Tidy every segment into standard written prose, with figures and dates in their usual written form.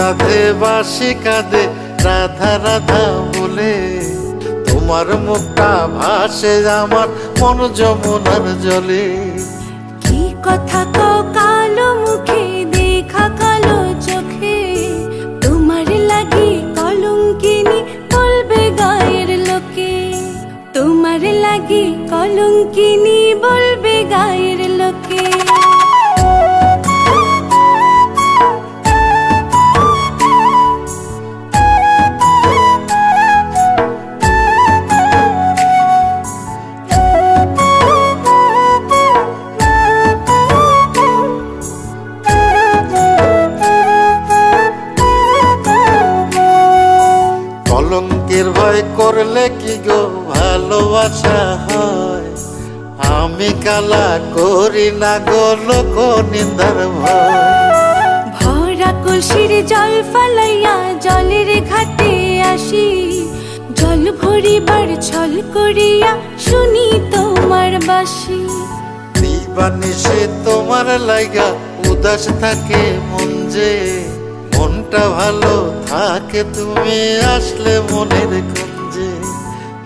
রাধে বাঁশি কাঁদে রাধা রাধা বলে, তোমার মুখটা ভাসে আমার মন যমুনার জলে। কি কথা কও কালো মুখে দেখা কালো চোখে, তোমার লাগি কলঙ্কিনী বলবে গায়ের লোকে, তোমার লাগি কলঙ্কিনী বলবে গায়ের লোকে। কলঙ্কের ভয় করলে কি গো ভালোবাসা হয়, আমি কালা করি না গো লোক নিন্দার ভয়। ভরা কলসির জল ফালাইয়া জলের ঘাটে আসি, জল ভরিবার ছল করিয়া শুনি তোমার বাঁশি। দিবানিশে তোমার লাগা উদাস থাকে মন যে, মনটা ভালো থাকে তুমি আসলে মনের কুঞ্জে,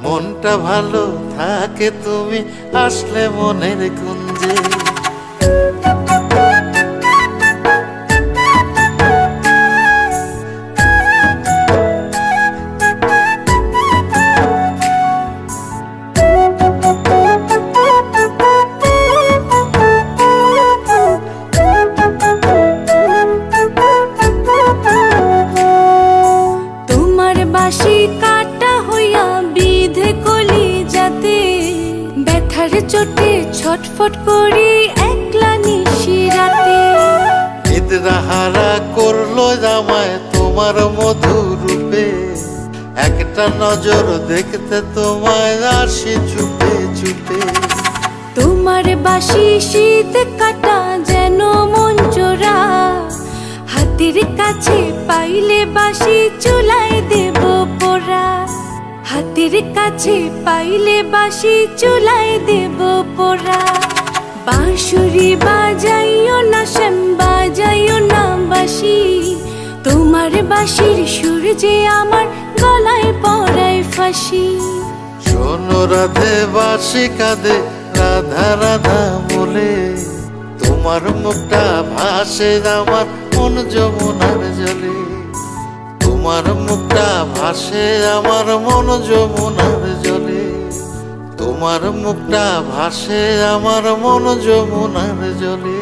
মনটা ভালো থাকে তুমি আসলে মনের কুঞ্জে। বাঁশি কাটা হইয়া বিধে কলি যাতে, ব্যথার চোটে ছটফট করি একলা নিশি রাতে। নিদ্রাহারা করলো জামায় তোমার মধুর রূপে, একটা নজর দেখতে তোমায় আসি চুপে চুপে। তোমার বাঁশি শীত কাটা যেন মন চোরা, হাতের কাছে পাইলে বাঁশি চুলায় দেব পোড়া, হাতের কাছে পাইলে বাঁশি চুলায় দেব পোড়া। বাঁশুরি বাজাইও না শ্যাম বাজাইও না বাঁশি, তোমার বাঁশির সুর যে আমার গলায় পড়ায় ফাঁসি। শোনো রাধে বাঁশি কাঁদে রাধা রাধা বলে, তোমার মুখটা ভাসে আমার মন যমুনার জলে, তোমার মুখটা ভাসে আমার মন যমুনার জলে, তোমার মুখটা ভাসে আমার মন যমুনার জলে।